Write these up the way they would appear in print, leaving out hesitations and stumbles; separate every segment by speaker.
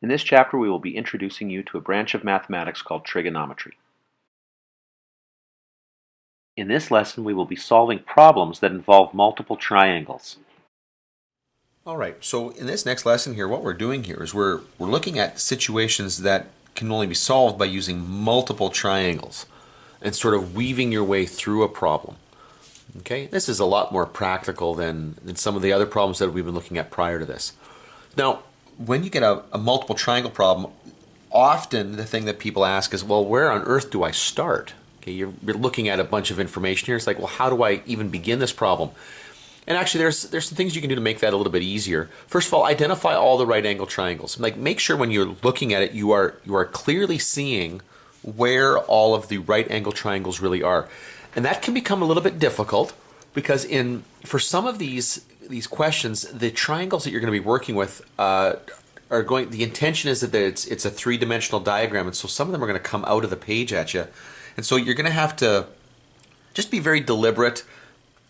Speaker 1: In this chapter, we will be introducing you to a branch of mathematics called trigonometry. In this lesson, we will be solving problems that involve multiple triangles.
Speaker 2: Alright, so in this next lesson here, what we're doing here is we're looking at situations that can only be solved by using multiple triangles and sort of weaving your way through a problem. Okay, this is a lot more practical than some of the other problems that we've been looking at prior to this. Now, when you get a multiple triangle problem, often the thing that people ask is, well, where on earth do I start? Okay, you're looking at a bunch of information here. It's like, well, how do I even begin this problem? And actually, there's some things you can do to make that a little bit easier. First of all, identify all the right angle triangles. Like, make sure when you're looking at it, you are clearly seeing where all of the right angle triangles really are. And that can become a little bit difficult because for some of these questions, the triangles that you're going to be working with the intention is that it's a three-dimensional diagram, and so some of them are going to come out of the page at you. And so you're going to have to just be very deliberate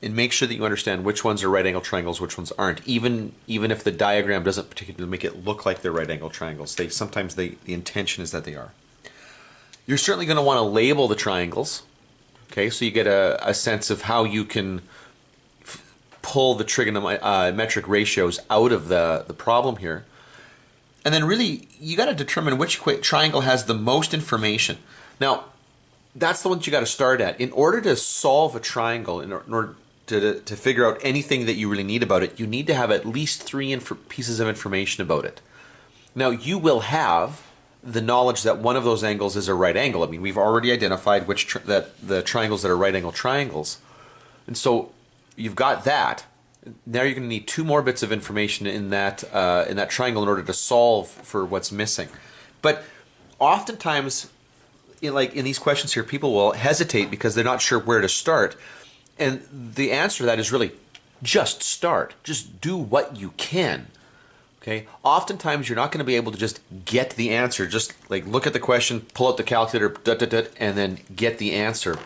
Speaker 2: and make sure that you understand which ones are right angle triangles, which ones aren't, even if the diagram doesn't particularly make it look like they're right angle triangles. Sometimes the intention is that they are. You're certainly going to want to label the triangles, okay, so you get a sense of how you can pull the trigonometric ratios out of the problem here. And then really, you got to determine which triangle has the most information. Now, that's the one that you got to start at. In order to solve a triangle, in order to figure out anything that you really need about it, you need to have at least three pieces of information about it. Now, you will have the knowledge that one of those angles is a right angle. I mean, we've already identified the triangles that are right angle triangles. And so you've got that. Now you're going to need two more bits of information in that triangle in order to solve for what's missing. But oftentimes, in these questions here, people will hesitate because they're not sure where to start. And the answer to that is really just start. Just do what you can. Okay? Oftentimes, you're not going to be able to just get the answer. Just like look at the question, pull out the calculator, and then get the answer.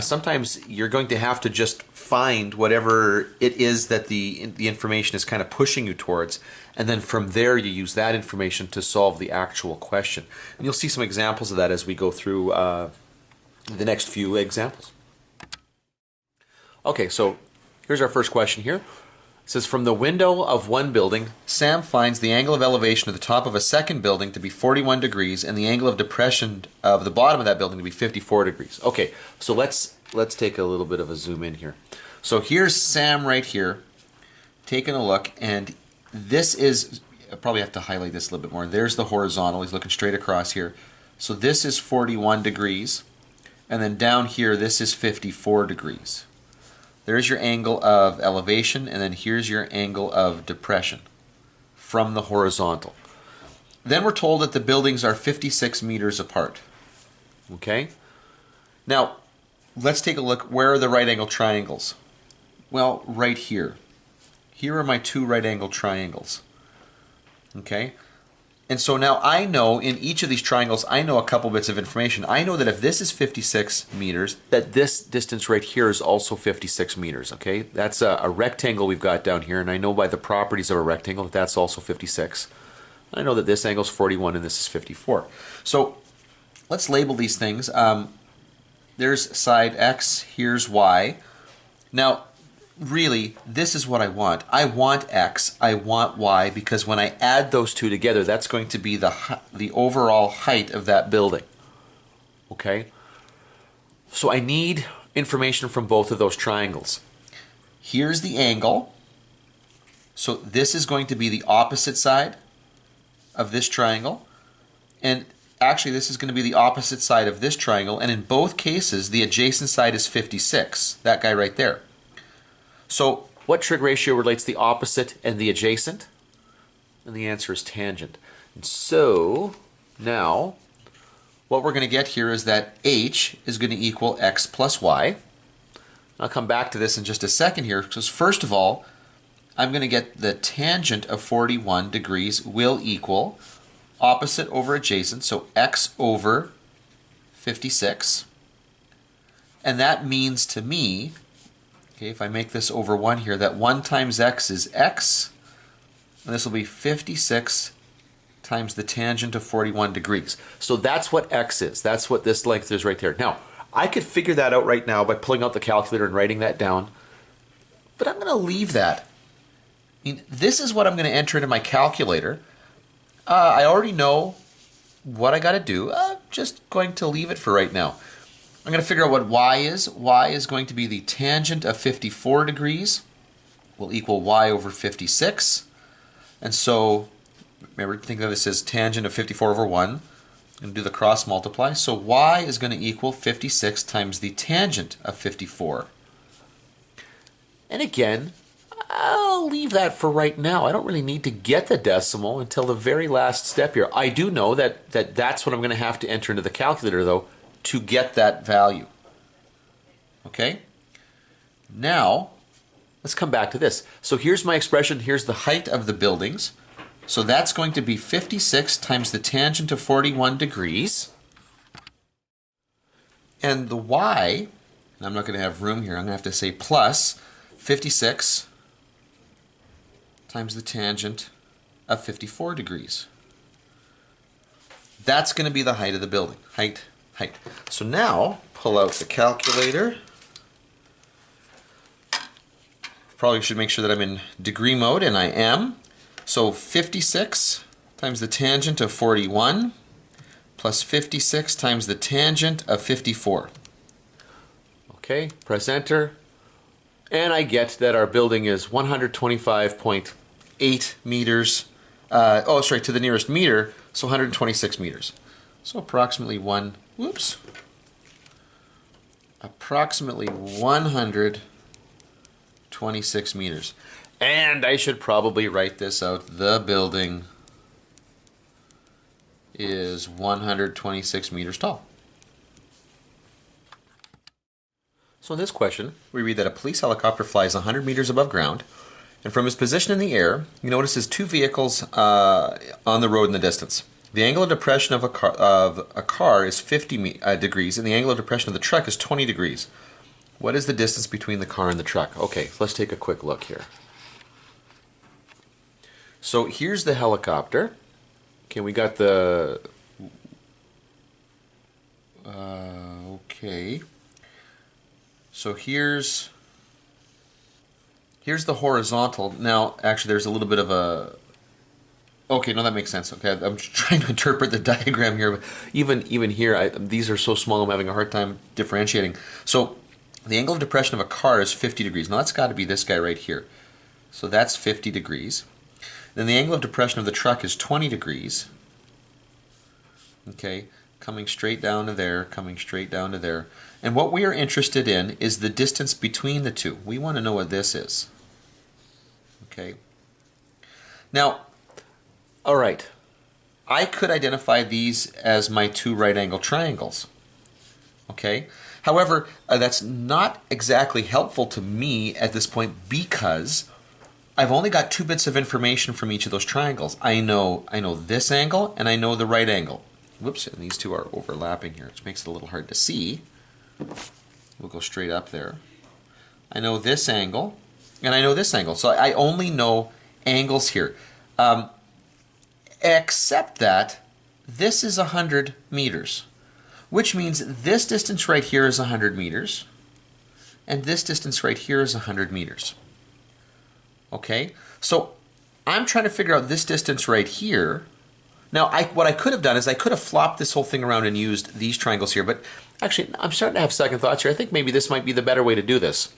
Speaker 2: Sometimes you're going to have to just find whatever it is that the information is kind of pushing you towards, and then from there you use that information to solve the actual question. And you'll see some examples of that as we go through the next few examples. Okay, so here's our first question here. It says, from the window of one building, Sam finds the angle of elevation at the top of a second building to be 41 degrees and the angle of depression of the bottom of that building to be 54 degrees. Okay, so let's take a little bit of a zoom in here. So here's Sam right here, taking a look, and this is, I probably have to highlight this a little bit more. There's the horizontal. He's looking straight across here. So this is 41 degrees, and then down here, this is 54 degrees. There's your angle of elevation, and then here's your angle of depression from the horizontal. Then we're told that the buildings are 56 meters apart. Okay? Now, let's take a look. Where are the right angle triangles? Well, right here. Here are my two right angle triangles. Okay? And so now I know in each of these triangles, I know a couple bits of information. I know that if this is 56 meters, that this distance right here is also 56 meters, okay? That's a rectangle we've got down here, and I know by the properties of a rectangle that that's also 56. I know that this angle is 41 and this is 54. So let's label these things. There's side X, here's Y. Now, really, this is what I want. I want X, I want Y, because when I add those two together, that's going to be the overall height of that building. Okay? So I need information from both of those triangles. Here's the angle. So this is going to be the opposite side of this triangle. And actually, this is going to be the opposite side of this triangle. And in both cases, the adjacent side is 56. That guy right there. So what trig ratio relates the opposite and the adjacent? And the answer is tangent. And so now what we're going to get here is that h is going to equal x plus y. I'll come back to this in just a second here, because first of all, I'm going to get the tangent of 41 degrees will equal opposite over adjacent, so x over 56. And that means to me, okay, if I make this over 1 here, that 1 times x is x, and this will be 56 times the tangent of 41 degrees. So that's what x is. That's what this length is right there. Now, I could figure that out right now by pulling out the calculator and writing that down, but I'm going to leave that. I mean, this is what I'm going to enter into my calculator. I already know what I got to do. I'm just going to leave it for right now. I'm going to figure out what y is. Y is going to be the tangent of 54 degrees will equal y over 56. And so, remember, think of this as tangent of 54 over 1. I'm going to do the cross multiply. So y is going to equal 56 times the tangent of 54. And again, I'll leave that for right now. I don't really need to get the decimal until the very last step here. I do know that's what I'm going to have to enter into the calculator, though, to get that value. Okay? Now, let's come back to this. So here's my expression. Here's the height of the buildings. So that's going to be 56 times the tangent of 41 degrees. And the y, and I'm not going to have room here, I'm going to have to say plus 56 times the tangent of 54 degrees. That's going to be the height of the building. Height. So now, pull out the calculator. Probably should make sure that I'm in degree mode, and I am. So 56 times the tangent of 41 plus 56 times the tangent of 54. Okay, press enter. And I get that our building is 125.8 meters. To the nearest meter, so 126 meters. So approximately 126 meters. And I should probably write this out. The building is 126 meters tall. So in this question, we read that a police helicopter flies 100 meters above ground, and from his position in the air, he notices two vehicles on the road in the distance. The angle of depression of a car is 50 degrees, and the angle of depression of the truck is 20 degrees. What is the distance between the car and the truck? Okay, let's take a quick look here. So here's the helicopter. Okay, we got the... okay. So here's the horizontal. Now, actually, there's a little bit of a... Okay, no, that makes sense. Okay, I'm trying to interpret the diagram here. But even here, these are so small, I'm having a hard time differentiating. So the angle of depression of a car is 50 degrees. Now, that's got to be this guy right here. So that's 50 degrees. Then the angle of depression of the truck is 20 degrees. Okay, coming straight down to there, coming straight down to there. And what we are interested in is the distance between the two. We want to know what this is. Okay. Now, all right, I could identify these as my two right-angled triangles. Okay. However, that's not exactly helpful to me at this point because I've only got 2 bits of information from each of those triangles. I know this angle and I know the right angle. Whoops, and these two are overlapping here, which makes it a little hard to see. We'll go straight up there. I know this angle and I know this angle. So I only know angles here. Except that this is 100 meters, which means this distance right here is 100 meters and this distance right here is 100 meters. Okay, so I'm trying to figure out this distance right here. Now, what I could have done is I could have flopped this whole thing around and used these triangles here, but actually, I'm starting to have second thoughts here. I think maybe this might be the better way to do this.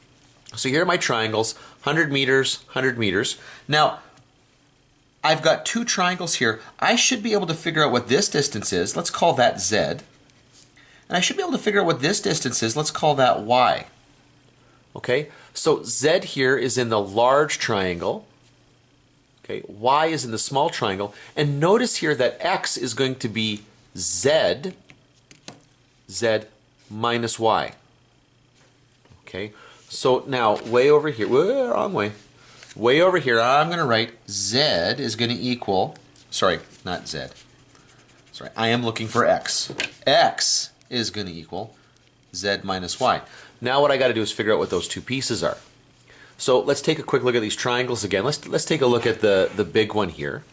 Speaker 2: So here are my triangles, 100 meters, 100 meters. Now, I've got 2 triangles here. I should be able to figure out what this distance is. Let's call that Z. And I should be able to figure out what this distance is. Let's call that Y. Okay, so Z here is in the large triangle. Okay, Y is in the small triangle. And notice here that X is going to be Z minus Y. Okay, so now way over here, wrong way. Way over here, I'm going to write Z is going to equal, sorry, not Z. Sorry, I am looking for X. X is going to equal Z minus Y. Now what I got to do is figure out what those 2 pieces are. So let's take a quick look at these triangles again. Let's take a look at the big one here.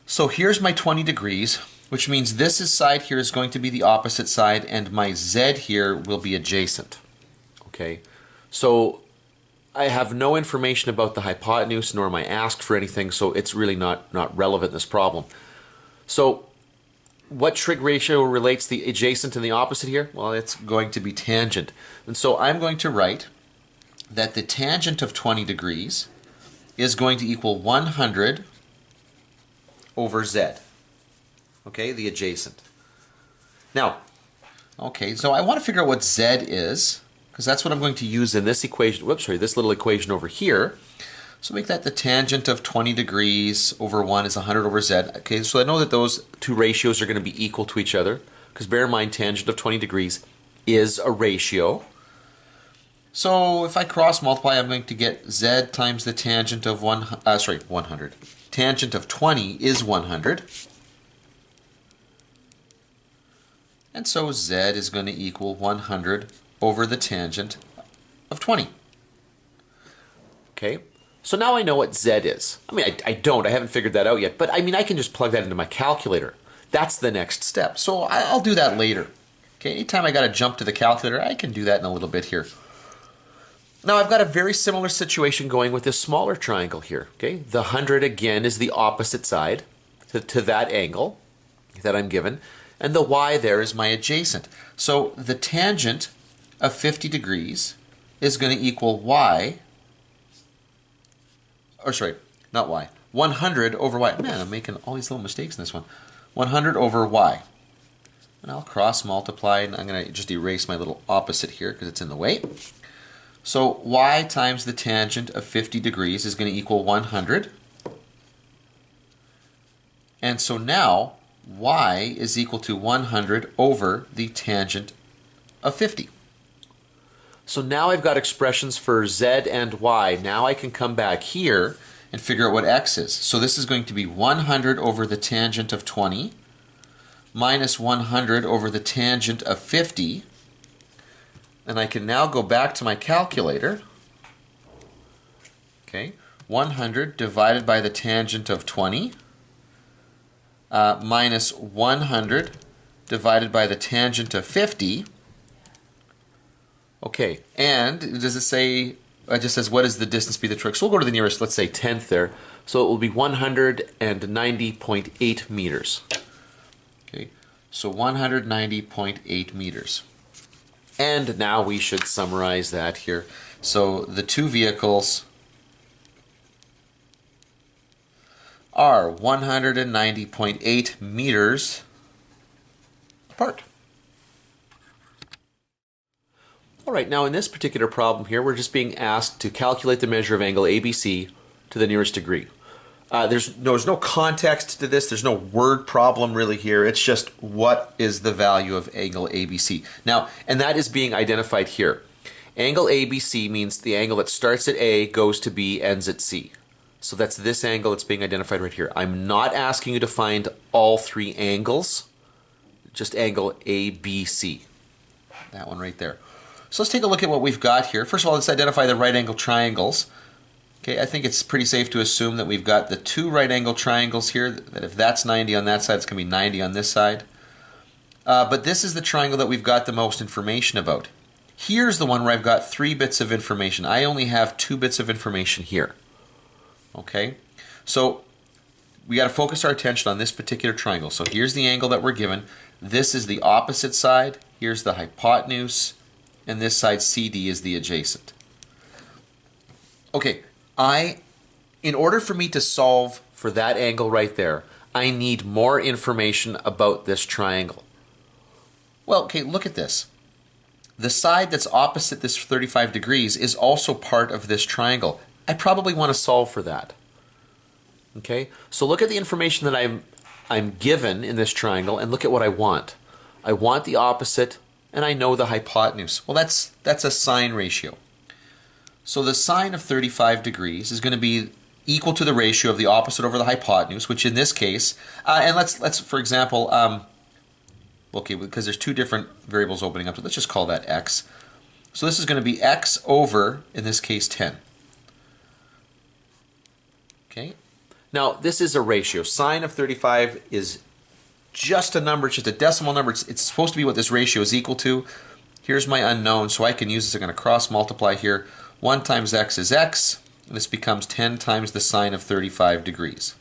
Speaker 2: So here's my 20 degrees, which means this side here is going to be the opposite side, and my z here will be adjacent. Okay, so I have no information about the hypotenuse, nor am I asked for anything, so it's really not relevant in this problem. So what trig ratio relates the adjacent and the opposite here? Well, it's going to be tangent. And so I'm going to write that the tangent of 20 degrees is going to equal 100 over z. Okay, the adjacent. Now, okay, so I want to figure out what z is, because that's what I'm going to use in this equation. Whoops, sorry, this little equation over here. So make that the tangent of 20 degrees over 1 is 100 over z. Okay, so I know that those two ratios are going to be equal to each other, because bear in mind, tangent of 20 degrees is a ratio. So if I cross multiply, I'm going to get z times the tangent of 100. Tangent of 20 is 100. And so z is going to equal 100 over the tangent of 20. Okay, so now I know what z is. I mean, I haven't figured that out yet, but I mean, I can just plug that into my calculator. That's the next step. So I'll do that later. Okay, anytime I got to jump to the calculator, I can do that in a little bit here. Now I've got a very similar situation going with this smaller triangle here. Okay, the 100 again is the opposite side to that angle that I'm given, and the y there is my adjacent. So the tangent of 50 degrees is going to equal y, or sorry, not y, 100 over y. Man, I'm making all these little mistakes in this one. 100 over y. And I'll cross multiply, and I'm going to just erase my little opposite here because it's in the way. So y times the tangent of 50 degrees is going to equal 100. And so now y is equal to 100 over the tangent of 50. So now I've got expressions for z and y. Now I can come back here and figure out what x is. So this is going to be 100 over the tangent of 20 minus 100 over the tangent of 50. And I can now go back to my calculator. Okay, 100 divided by the tangent of 20 minus 100 divided by the tangent of 50. Okay, and does it say, it just says what is the distance be the trig? So we'll go to the nearest, let's say 10th there. So it will be 190.8 meters. Okay, so 190.8 meters. And now we should summarize that here. So the two vehicles are 190.8 meters apart. All right, now in this particular problem here, we're just being asked to calculate the measure of angle ABC to the nearest degree. There's no context to this. There's no word problem really here. It's just what is the value of angle ABC. Now, and that is being identified here. Angle ABC means the angle that starts at A, goes to B, ends at C. So that's this angle that's being identified right here. I'm not asking you to find all three angles, just angle ABC. That one right there. So let's take a look at what we've got here. First of all, let's identify the right angle triangles. Okay, I think it's pretty safe to assume that we've got the two right angle triangles here, that if that's 90 on that side, it's going to be 90 on this side. But this is the triangle that we've got the most information about. Here's the one where I've got 3 bits of information. I only have 2 bits of information here. Okay, so we got to focus our attention on this particular triangle. So here's the angle that we're given. This is the opposite side. Here's the hypotenuse. And this side CD is the adjacent. Okay, in order for me to solve for that angle right there, I need more information about this triangle. Well, okay, look at this. The side that's opposite this 35 degrees is also part of this triangle. I probably want to solve for that. Okay, so look at the information that I'm given in this triangle and look at what I want. I want the opposite and I know the hypotenuse. Well, that's a sine ratio. So the sine of 35 degrees is going to be equal to the ratio of the opposite over the hypotenuse, which in this case, and let's for example, okay, because there's 2 different variables opening up, so let's just call that x. So this is going to be x over, in this case, 10. Okay. Now, this is a ratio. Sine of 35 is just a number, it's just a decimal number. It's supposed to be what this ratio is equal to. Here's my unknown, so I can use this. I'm going to cross multiply here. 1 times x is x, and this becomes 10 times the sine of 35 degrees.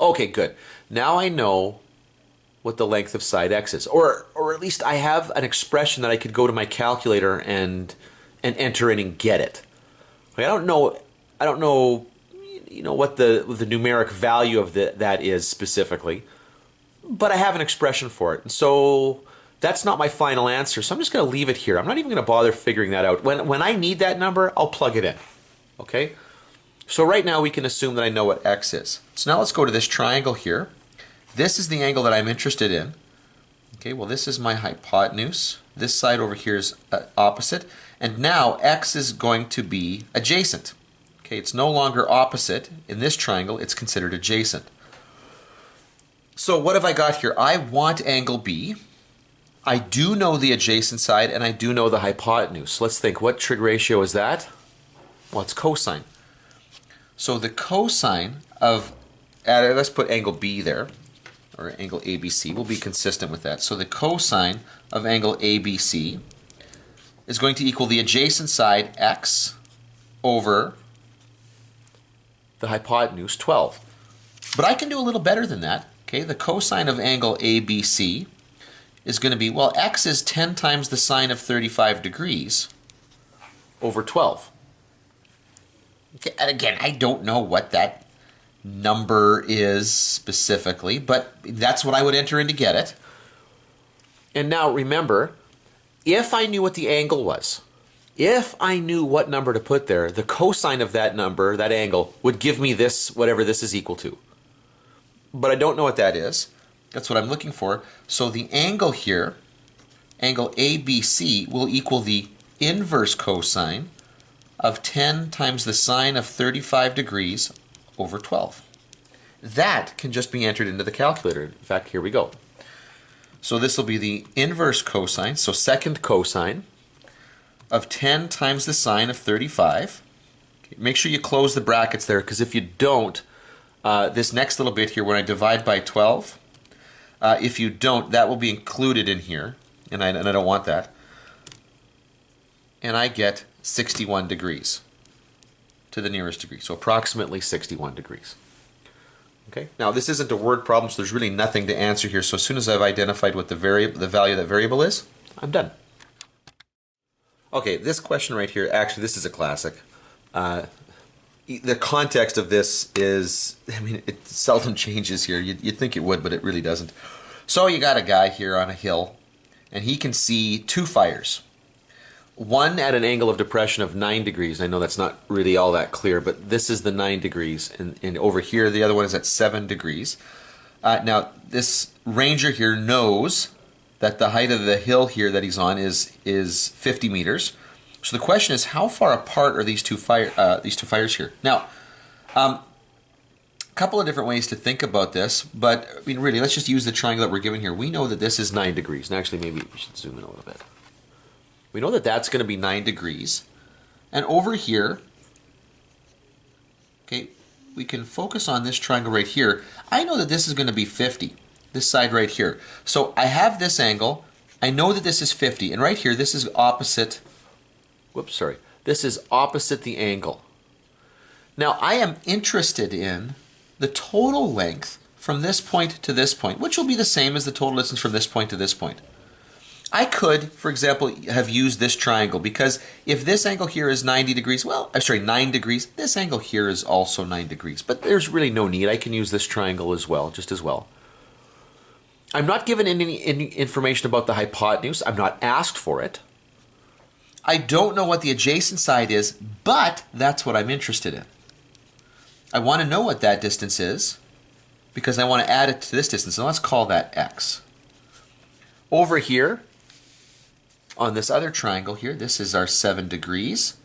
Speaker 2: Okay, good. Now I know what the length of side x is. Or at least I have an expression that I could go to my calculator and enter in and get it. I don't know what the numeric value of that is specifically, but I have an expression for it. And so that's not my final answer, so I'm just going to leave it here. I'm not even going to bother figuring that out. When I need that number, I'll plug it in. Okay? So right now we can assume that I know what x is. So now let's go to this triangle here. This is the angle that I'm interested in. Okay, well this is my hypotenuse. This side over here is opposite. And now x is going to be adjacent. Okay, it's no longer opposite. In this triangle, it's considered adjacent. So what have I got here? I want angle B. I do know the adjacent side, and I do know the hypotenuse. Let's think, what trig ratio is that? Well, it's cosine. So the cosine of, let's put angle B there, or angle ABC, will be consistent with that. So the cosine of angle ABC is going to equal the adjacent side, x, over the hypotenuse, 12. But I can do a little better than that. Okay, the cosine of angle ABC is going to be, well, x is 10 times the sine of 35 degrees over 12. Okay, and again, I don't know what that number is specifically, but that's what I would enter in to get it. And now remember, if I knew what the angle was, if I knew what number to put there, the cosine of that number, that angle, would give me this, whatever this is equal to. But I don't know what that is. That's what I'm looking for. So the angle here, angle ABC, will equal the inverse cosine of 10 times the sine of 35 degrees over 12. That can just be entered into the calculator. In fact, here we go. So this will be the inverse cosine, so second cosine, of 10 times the sine of 35. Okay, make sure you close the brackets there, because if you don't, this next little bit here, when I divide by 12, if you don't, that will be included in here, and I don't want that. And I get 61 degrees to the nearest degree, so approximately 61 degrees. Okay. Now this isn't a word problem, so there's really nothing to answer here. So as soon as I've identified what the value of that variable is, I'm done. Okay, this question right here, actually this is a classic. The context of this is, I mean, it seldom changes here. You'd think it would, but it really doesn't. So you got a guy here on a hill, and he can see two fires. One at an angle of depression of 9 degrees. I know that's not really all that clear, but this is the 9 degrees. And over here, the other one is at 7 degrees. Now, this ranger here knows that the height of the hill here that he's on is 50 meters. So the question is, how far apart are these two fires here? Now, a couple of different ways to think about this, but I mean, really, let's just use the triangle that we're given here. We know that this is 9 degrees. And actually, maybe we should zoom in a little bit. We know that that's going to be 9 degrees. And over here, okay, we can focus on this triangle right here. I know that this is going to be 50, this side right here. So I have this angle. I know that this is 50. And right here, this is opposite. Whoops, sorry. This is opposite the angle. Now, I am interested in the total length from this point to this point, which will be the same as the total distance from this point to this point. I could, for example, have used this triangle, because if this angle here is 90 degrees, well, I'm sorry, 9 degrees, this angle here is also 9 degrees. But there's really no need. I can use this triangle as well, just as well. I'm not given any information about the hypotenuse. I'm not asked for it. I don't know what the adjacent side is, but that's what I'm interested in. I want to know what that distance is, because I want to add it to this distance. So let's call that x. Over here, on this other triangle here, this is our 7 degrees.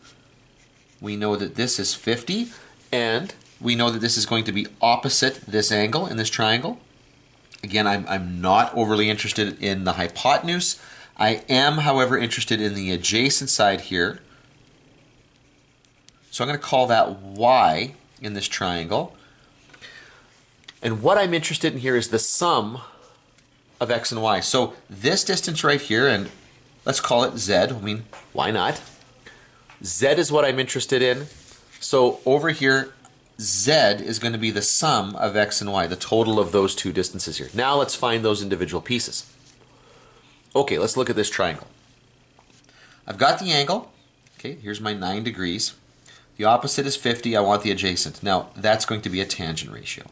Speaker 2: We know that this is 50, and we know that this is going to be opposite this angle in this triangle. Again, I'm not overly interested in the hypotenuse. I am, however, interested in the adjacent side here. So I'm going to call that y in this triangle. And what I'm interested in here is the sum of x and y. So this distance right here, and let's call it z. I mean, why not? Z is what I'm interested in. So over here, z is going to be the sum of x and y, the total of those two distances here. Now let's find those individual pieces. Okay, let's look at this triangle. I've got the angle. Okay, here's my 9 degrees. The opposite is 50. I want the adjacent. Now, that's going to be a tangent ratio.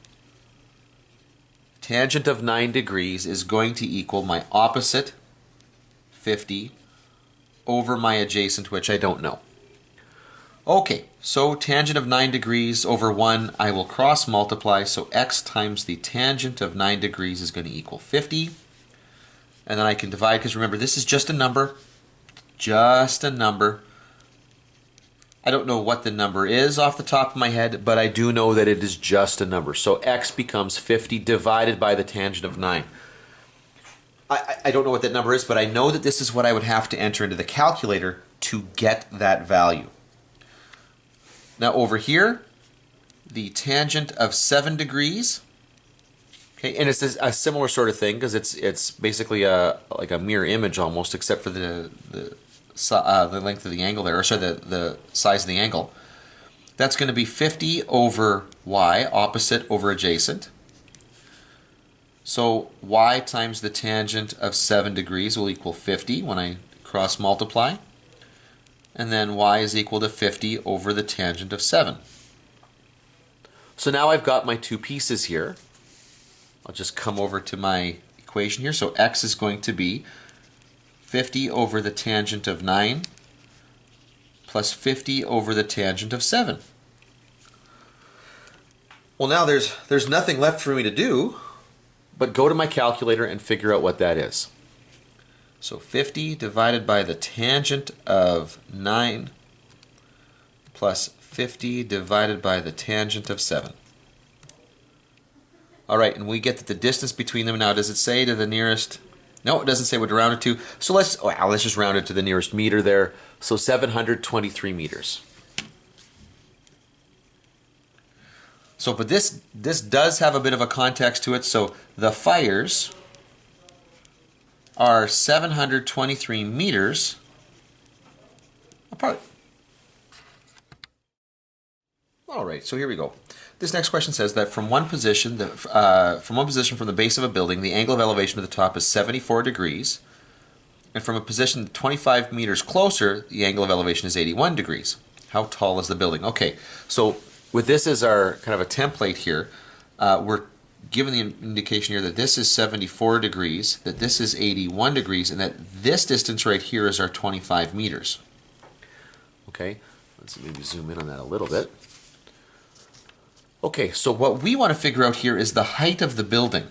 Speaker 2: Tangent of 9 degrees is going to equal my opposite, 50, over my adjacent, which I don't know. Okay, so tangent of 9 degrees over 1, I will cross multiply, so x times the tangent of 9 degrees is going to equal 50. And then I can divide, because remember, this is just a number. Just a number. I don't know what the number is off the top of my head, but I do know that it is just a number. So x becomes 50 divided by the tangent of 9. I don't know what that number is, but I know that this is what I would have to enter into the calculator to get that value. Now over here, the tangent of 7 degrees, okay, and it's a similar sort of thing because it's basically like a mirror image almost, except for the length of the angle there, or sorry, the size of the angle. That's going to be 50 over y, opposite over adjacent. So y times the tangent of 7 degrees will equal 50 when I cross multiply. And then y is equal to 50 over the tangent of 7. So now I've got my two pieces here. I'll just come over to my equation here. So x is going to be 50 over the tangent of 9 plus 50 over the tangent of 7. Well, now there's nothing left for me to do but go to my calculator and figure out what that is. So 50 divided by the tangent of 9 plus 50 divided by the tangent of 7. All right, and we get that the distance between them now, does it say to the nearest? No, it doesn't say what to round it to. So let's just round it to the nearest meter there. So 723 meters. So, but this does have a bit of a context to it. So the fires are 723 meters apart. All right, so here we go. This next question says that from one position from the base of a building, the angle of elevation to the top is 74 degrees, and from a position 25 meters closer, the angle of elevation is 81 degrees. How tall is the building? Okay, so with this as our kind of a template here, we're given the indication here that this is 74 degrees, that this is 81 degrees, and that this distance right here is our 25 meters. Okay, let's maybe zoom in on that a little bit. Okay, so what we want to figure out here is the height of the building.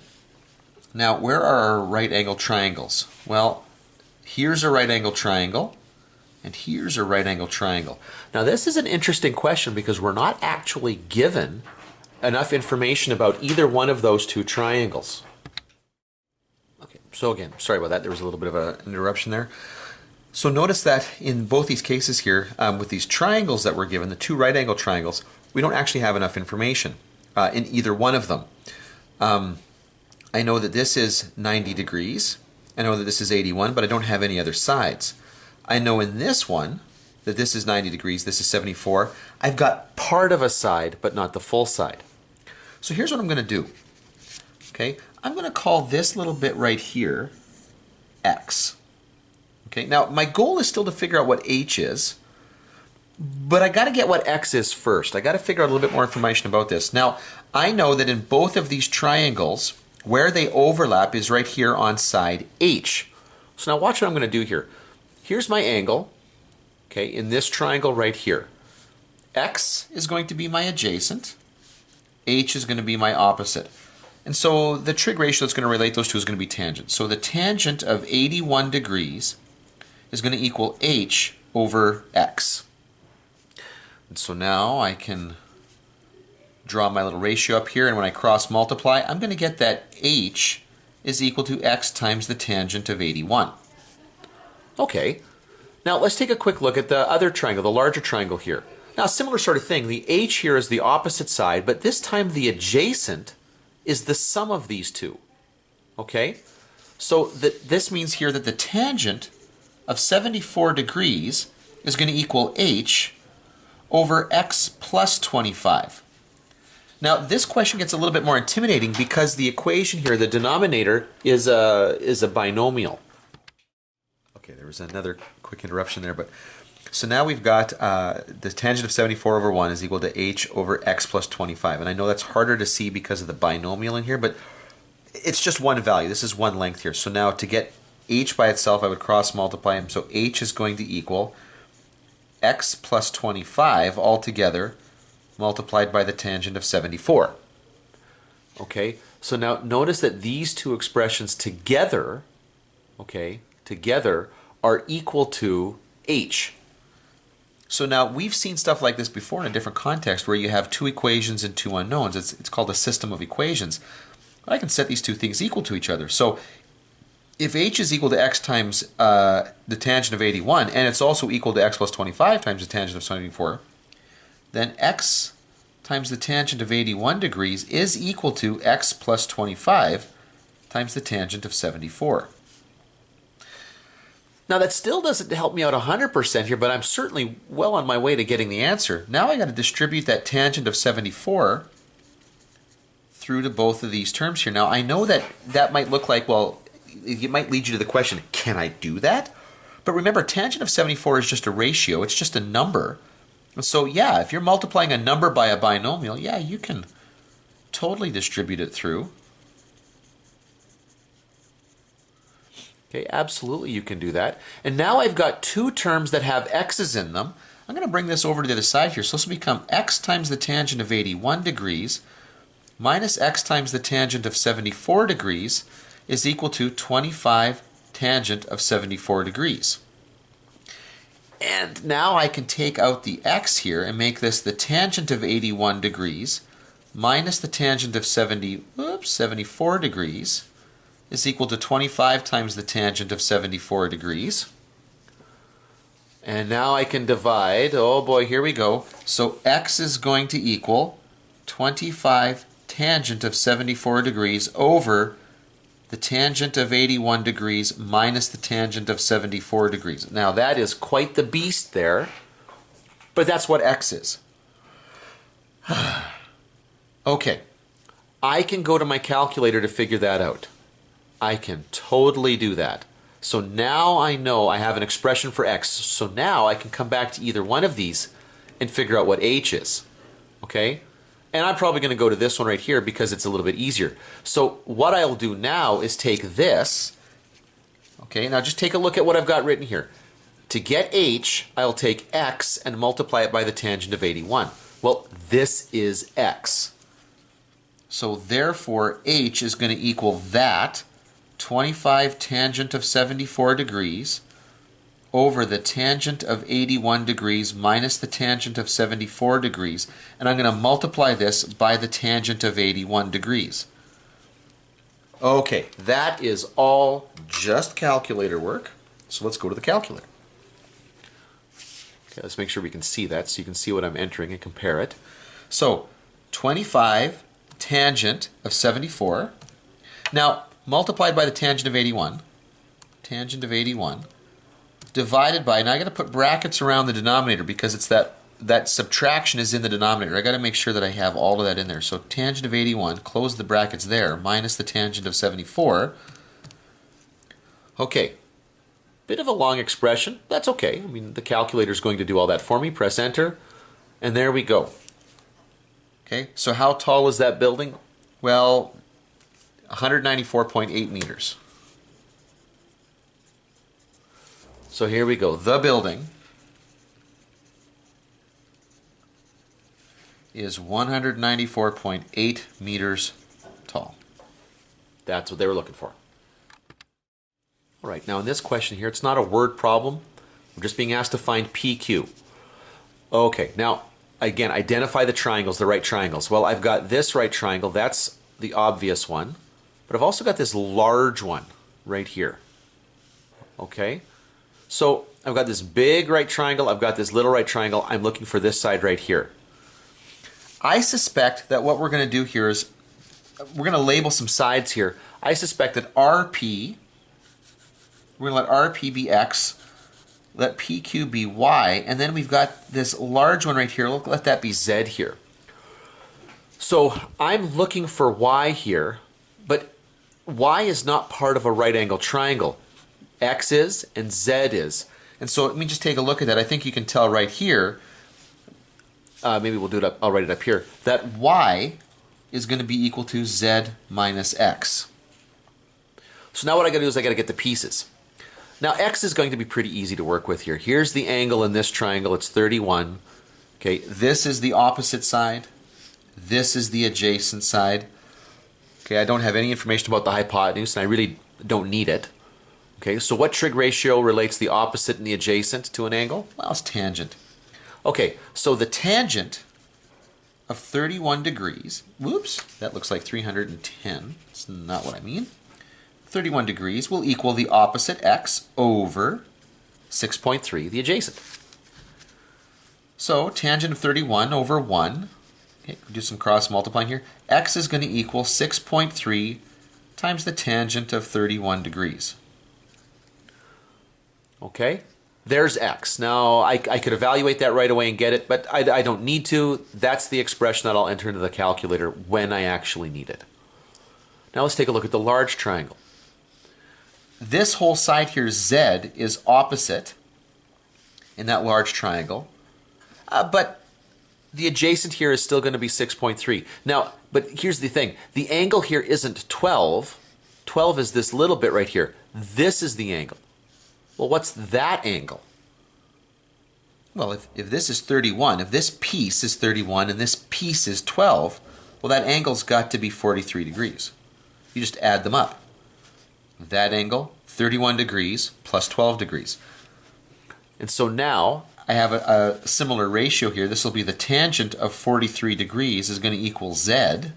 Speaker 2: Now, where are our right angle triangles? Well, here's a right angle triangle, and here's a right angle triangle. Now, this is an interesting question because we're not actually given enough information about either one of those two triangles. Okay, so again, sorry about that. There was a little bit of an interruption there. So notice that in both these cases here, with these triangles that we're given, the two right angle triangles, we don't actually have enough information in either one of them. I know that this is 90 degrees. I know that this is 81, but I don't have any other sides. I know in this one that this is 90 degrees, this is 74. I've got part of a side, but not the full side. So here's what I'm going to do. Okay, I'm going to call this little bit right here x. Okay, now my goal is still to figure out what h is, but I got to get what x is first. I got to figure out a little bit more information about this. Now, I know that in both of these triangles, where they overlap is right here on side h. So now watch what I'm going to do here. Here's my angle, okay, in this triangle right here. X is going to be my adjacent. H is going to be my opposite. And so the trig ratio that's going to relate those two is going to be tangent. So the tangent of 81 degrees is going to equal h over x. And so now I can draw my little ratio up here, and when I cross multiply, I'm going to get that h is equal to x times the tangent of 81. Okay, now let's take a quick look at the other triangle, the larger triangle here. Now, similar sort of thing, the h here is the opposite side, but this time the adjacent is the sum of these two. Okay? So this means here that the tangent of 74 degrees is going to equal h over x plus 25. Now, this question gets a little bit more intimidating because the equation here, the denominator, is a binomial. Okay, there was another quick interruption there, but so now we've got the tangent of 74 over 1 is equal to h over x plus 25. And I know that's harder to see because of the binomial in here, but it's just one value. This is one length here. So now to get h by itself, I would cross multiply them. So h is going to equal x plus 25 altogether multiplied by the tangent of 74. Okay, so now notice that these two expressions together, okay, together are equal to h. So now we've seen stuff like this before in a different context where you have two equations and two unknowns. It's called a system of equations. I can set these two things equal to each other. So if h is equal to x times the tangent of 81, and it's also equal to x plus 25 times the tangent of 74, then x times the tangent of 81 degrees is equal to x plus 25 times the tangent of 74. Now that still doesn't help me out 100% here, but I'm certainly well on my way to getting the answer. Now I got to distribute that tangent of 74 through to both of these terms here. Now I know that that might look like, well, it might lead you to the question, can I do that? But remember, tangent of 74 is just a ratio, it's just a number. So yeah, if you're multiplying a number by a binomial, yeah, you can totally distribute it through. Okay, absolutely you can do that. And now I've got two terms that have x's in them. I'm going to bring this over to the other side here. So this will become x times the tangent of 81 degrees minus x times the tangent of 74 degrees is equal to 25 tangent of 74 degrees. And now I can take out the x here and make this the tangent of 81 degrees minus the tangent of 74 degrees is equal to 25 times the tangent of 74 degrees. And now I can divide, oh boy, here we go. So x is going to equal 25 tangent of 74 degrees over the tangent of 81 degrees minus the tangent of 74 degrees. Now that is quite the beast there, but that's what x is. Okay, I can go to my calculator to figure that out. I can totally do that. So now I know I have an expression for x, so now I can come back to either one of these and figure out what h is. Okay? And I'm probably going to go to this one right here because it's a little bit easier. So what I'll do now is take this. Okay, now just take a look at what I've got written here. To get h, I'll take x and multiply it by the tangent of 81. Well, this is x. So therefore, h is going to equal that 25 tangent of 74 degrees over the tangent of 81 degrees minus the tangent of 74 degrees, and I'm going to multiply this by the tangent of 81 degrees. Okay, that is all just calculator work, so let's go to the calculator. Okay, let's make sure we can see that so you can see what I'm entering and compare it. So, 25 tangent of 74, now multiplied by the tangent of 81, divided by, now I got to put brackets around the denominator because it's that subtraction is in the denominator. I got to make sure that I have all of that in there. So tangent of 81, close the brackets there, minus the tangent of 74. Okay, bit of a long expression. That's okay. I mean, the calculator is going to do all that for me. Press enter, and there we go. Okay, so how tall is that building? Well, 194.8 meters. So here we go. The building is 194.8 meters tall. That's what they were looking for. All right, now in this question here, it's not a word problem. I'm just being asked to find PQ. Okay, now again, identify the triangles, the right triangles. Well, I've got this right triangle. That's the obvious one. But I've also got this large one right here. Okay? So I've got this big right triangle, I've got this little right triangle, I'm looking for this side right here. I suspect that what we're going to do here is we're going to label some sides here. I suspect that RP, we're going to let RP be X, let PQ be Y, and then we've got this large one right here. Let that be Z here. So I'm looking for Y here, but Y is not part of a right angle triangle. X is and Z is. And so let me just take a look at that. I think you can tell right here, maybe we'll do it up, I'll write it up here, that Y is going to be equal to Z minus X. So now what I got to do is I got to get the pieces. Now X is going to be pretty easy to work with here. Here's the angle in this triangle, it's 31. Okay, this is the opposite side. This is the adjacent side. Okay, I don't have any information about the hypotenuse, and I really don't need it. Okay, so what trig ratio relates the opposite and the adjacent to an angle? Well, it's tangent. Okay, so the tangent of 31 degrees, whoops, that looks like 310. That's not what I mean. 31 degrees will equal the opposite x over 6.3, the adjacent. So tangent of 31 over 1, okay, do some cross multiplying here, x is going to equal 6.3 times the tangent of 31 degrees. Okay, there's x. Now I could evaluate that right away and get it, but I don't need to. That's the expression that I'll enter into the calculator when I actually need it. Now let's take a look at the large triangle. This whole side here, Z, is opposite in that large triangle, but the adjacent here is still going to be 6.3. Now, but here's the thing. The angle here isn't 12. 12 is this little bit right here. This is the angle. Well, what's that angle? Well, if this is 31, if this piece is 31 and this piece is 12, well, that angle's got to be 43 degrees. You just add them up. That angle, 31 degrees plus 12 degrees. And so now I have a similar ratio here. This will be the tangent of 43 degrees is going to equal Z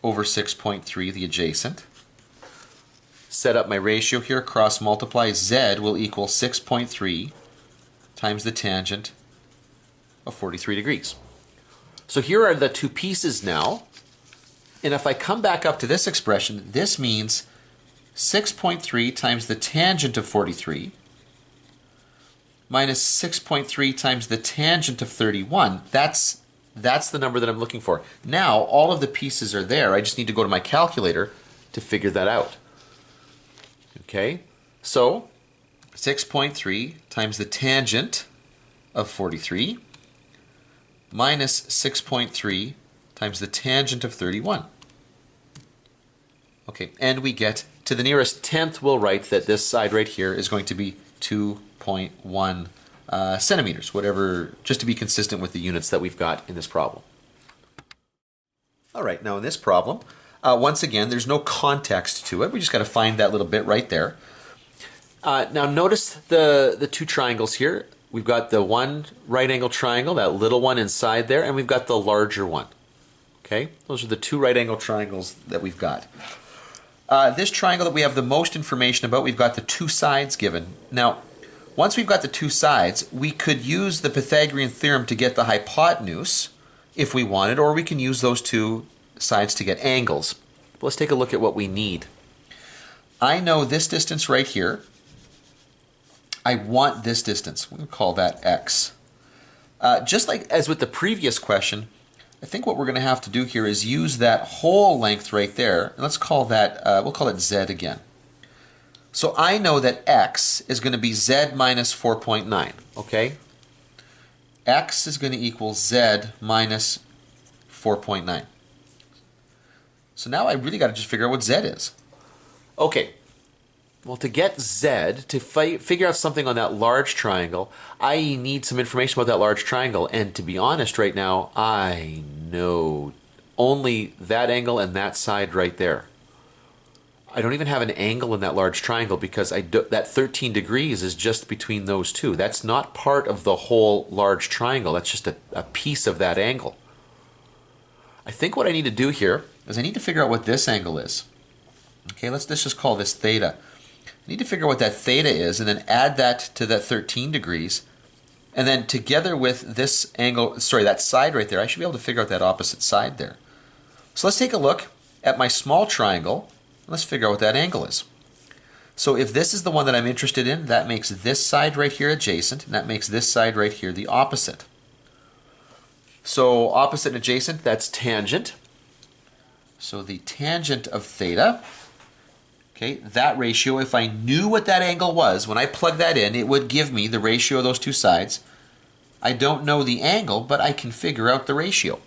Speaker 2: over 6.3, the adjacent. Set up my ratio here, cross multiply, Z will equal 6.3 times the tangent of 43 degrees. So here are the two pieces now. And if I come back up to this expression, this means 6.3 times the tangent of 43 minus 6.3 times the tangent of 31. That's the number that I'm looking for. Now, all of the pieces are there. I just need to go to my calculator to figure that out. Okay, so 6.3 times the tangent of 43 minus 6.3 times the tangent of 31. Okay, and we get to the nearest tenth, we'll write that this side right here is going to be 2.1 centimeters, whatever, just to be consistent with the units that we've got in this problem. All right, now in this problem, once again, there's no context to it. We just got to find that little bit right there. Now notice the two triangles here. We've got the one right angle triangle, that little one inside there, and we've got the larger one. Okay, those are the two right angle triangles that we've got. This triangle that we have the most information about, we've got the two sides given. Now, once we've got the two sides, we could use the Pythagorean theorem to get the hypotenuse if we wanted, or we can use those two sides to get angles. Let's take a look at what we need. I know this distance right here. I want this distance. We'll call that x. Just like as with the previous question, I think what we're going to have to do here is use that whole length right there. And let's call that, we'll call it z again. So I know that x is going to be z minus 4.9, okay? X is going to equal z minus 4.9. So now I really got to just figure out what z is. Okay, well, to get z, to figure out something on that large triangle, I need some information about that large triangle. And to be honest right now, I know only that angle and that side right there. I don't even have an angle in that large triangle because that 13 degrees is just between those two. That's not part of the whole large triangle. That's just a piece of that angle. I think what I need to do here is I need to figure out what this angle is. Okay, let's just call this theta. I need to figure out what that theta is and then add that to that 13 degrees. And then together with this angle, sorry, that side right there, I should be able to figure out that opposite side there. So let's take a look at my small triangle. Let's figure out what that angle is. So if this is the one that I'm interested in, that makes this side right here adjacent, and that makes this side right here the opposite. So opposite and adjacent, that's tangent. So the tangent of theta, okay, that ratio, if I knew what that angle was, when I plug that in, it would give me the ratio of those two sides. I don't know the angle, but I can figure out the ratio.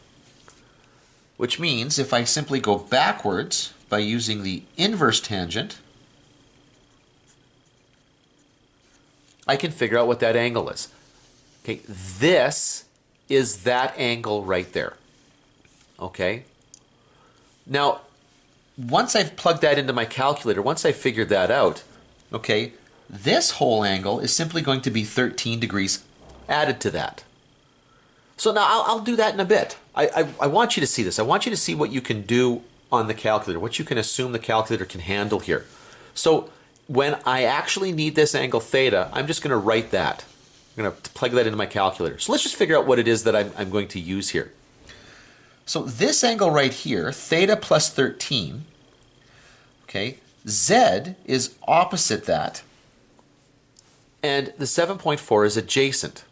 Speaker 2: Which means if I simply go backwards by using the inverse tangent, I can figure out what that angle is. Okay, this is that angle right there. Okay? Now, once I've plugged that into my calculator, once I've figured that out, okay, this whole angle is simply going to be 13 degrees added to that. So now I'll do that in a bit. I want you to see this. I want you to see what you can do on the calculator, what you can assume the calculator can handle here. So when I actually need this angle theta, I'm just going to write that. I'm going to plug that into my calculator. So let's just figure out what it is that I'm going to use here. So this angle right here, theta plus 13, okay, z is opposite that, and the 7.4 is adjacent.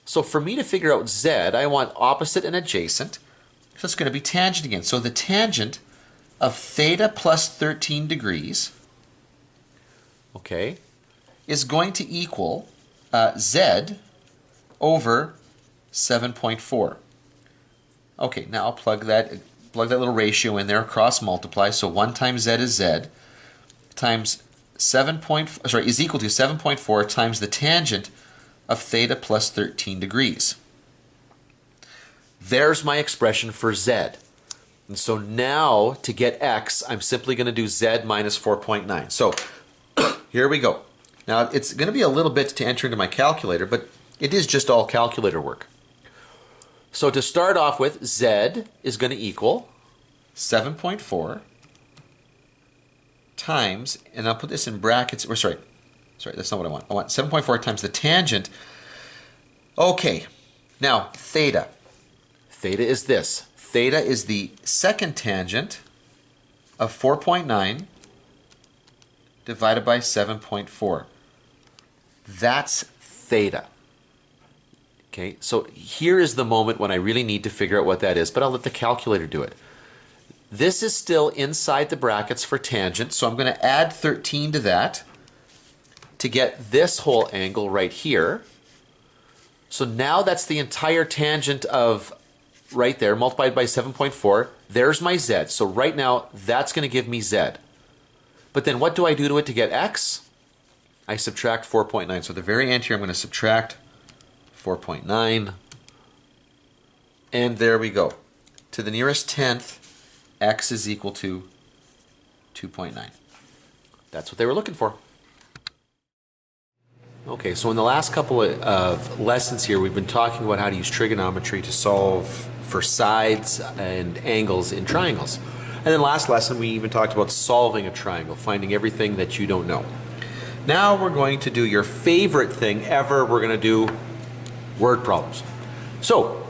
Speaker 2: So for me to figure out z, I want opposite and adjacent, so it's going to be tangent again. So the tangent of theta plus 13 degrees, okay, is going to equal z over 7.4. Okay, now I'll plug that little ratio in there, cross multiply. So 1 times z is z times is equal to 7.4 times the tangent of theta plus 13 degrees. There's my expression for z. And so now to get x, I'm simply going to do z minus 4.9. So here we go. Now it's going to be a little bit to enter into my calculator, but it is just all calculator work. So to start off with, z is going to equal 7.4 times, and I'll put this in brackets, or sorry, that's not what I want. I want 7.4 times the tangent. Okay, now theta. Theta is this. Theta is the second tangent of 4.9 divided by 7.4. That's theta. Okay, so here is the moment when I really need to figure out what that is, but I'll let the calculator do it. This is still inside the brackets for tangent, so I'm going to add 13 to that to get this whole angle right here. So now that's the entire tangent of right there multiplied by 7.4. There's my z. So right now that's going to give me z. But then what do I do to it to get x? I subtract 4.9. So at the very end here I'm going to subtract 4.9. And there we go. To the nearest tenth, x is equal to 2.9. That's what they were looking for. Okay, so in the last couple of lessons here, we've been talking about how to use trigonometry to solve for sides and angles in triangles. And then last lesson, we even talked about solving a triangle, finding everything that you don't know. Now we're going to do your favorite thing ever. We're going to do word problems. So,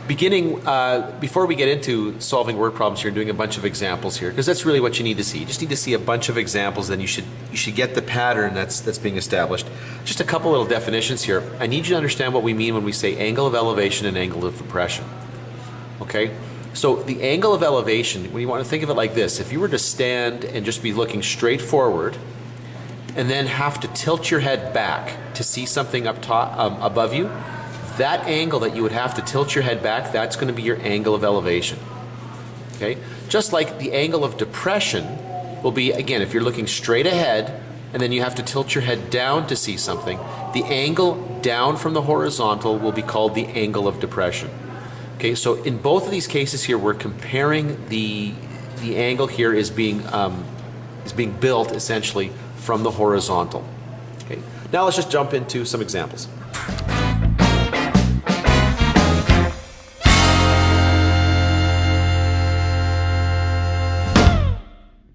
Speaker 2: before we get into solving word problems here and doing a bunch of examples here, because that's really what you need to see. You just need to see a bunch of examples, then you should get the pattern that's being established. Just a couple little definitions here. I need you to understand what we mean when we say angle of elevation and angle of depression. Okay? So the angle of elevation, when you want to think of it like this, if you were to stand and just be looking straight forward and then have to tilt your head back to see something up top, above you, that angle that you would have to tilt your head back, that's going to be your angle of elevation. Okay? Just like the angle of depression will be, again, if you're looking straight ahead and then you have to tilt your head down to see something, the angle down from the horizontal will be called the angle of depression. Okay, so in both of these cases here, we're comparing the angle here is being built essentially from the horizontal. Okay, now let's just jump into some examples.